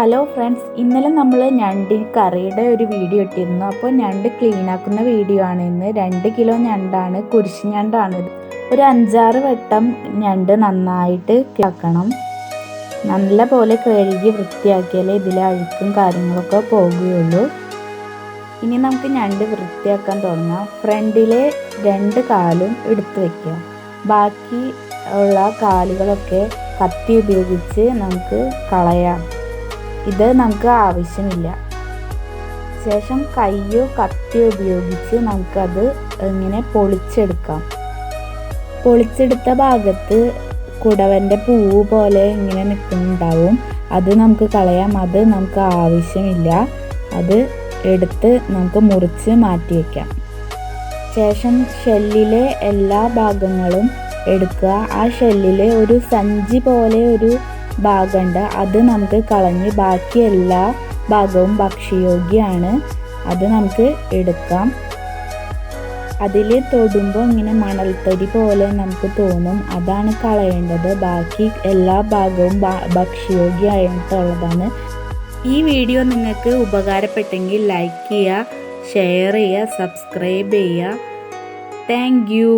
Hello friends, ഇന്നലെ നമ്മൾ ഞണ്ട് കറിയുടെ ഒരു വീഡിയോ ഇട്ടിരുന്നു. അപ്പോൾ ഞണ്ട് ക്ലീൻ ആക്കുന്ന വീഡിയോ ആണ് ഇന്ന്. 2 കിലോ ഞണ്ടാണ്, കുരിശ് ഞണ്ടാണ്. ഒരു 5-6 വട്ടം ഞണ്ട് നന്നായിട്ട് ആക്കണം. നല്ല പോലെ കഴുകി വൃത്തിയാക്കിയാലേ ഇതിലെ അഴുക്കും കാര്യങ്ങളൊക്കെ പോകുകയുള്ളൂ. ഇനി നമുക്ക് ഞണ്ട് വൃത്തിയാക്കാൻ തുടങ്ങാം. ഫ്രണ്ടിലെ 2 കാലും എടുത്ത് വയ്ക്കുക. ബാക്കി ഉള്ള കാലുകളൊക്കെ കത്തി ഉപയോഗിച്ച് നമുക്ക് കളയാം. ഇത് നമുക്ക് ആവശ്യമില്ല. ശേഷം കയ്യോ കത്തിയോ ഉപയോഗിച്ച് നമുക്കത് ഇങ്ങനെ പൊളിച്ചെടുക്കാം. പൊളിച്ചെടുത്ത ഭാഗത്ത് കുടവൻ്റെ പൂവ് പോലെ ഇങ്ങനെ നിൽക്കുന്നുണ്ടാവും. അത് നമുക്ക് കളയാം. അത് നമുക്ക് ആവശ്യമില്ല. അത് എടുത്ത് നമുക്ക് മുറിച്ച് മാറ്റി വയ്ക്കാം. ശേഷം ഷെല്ലിലെ എല്ലാ ഭാഗങ്ങളും എടുക്കുക. ആ ഷെല്ലിലെ ഒരു സഞ്ചി പോലെ ഒരു ഭാഗമുണ്ട്, അത് നമുക്ക് കളഞ്ഞ് ബാക്കി എല്ലാ ഭാഗവും ഭക്ഷ്യയോഗ്യമാണ്. അത് നമുക്ക് എടുക്കാം. അതിൽ തൊടുമ്പോൾ ഇങ്ങനെ മണൽത്തരി പോലെ നമുക്ക് തോന്നും, അതാണ് കളയേണ്ടത്. ബാക്കി എല്ലാ ഭാഗവും ഭക്ഷ്യയോഗ്യമായിട്ടുള്ളതാണ്. ഈ വീഡിയോ നിങ്ങൾക്ക് ഉപകാരപ്പെട്ടെങ്കിൽ ലൈക്ക് ചെയ്യുക, ഷെയർ ചെയ്യുക, സബ്സ്ക്രൈബ് ചെയ്യുക. Thank you.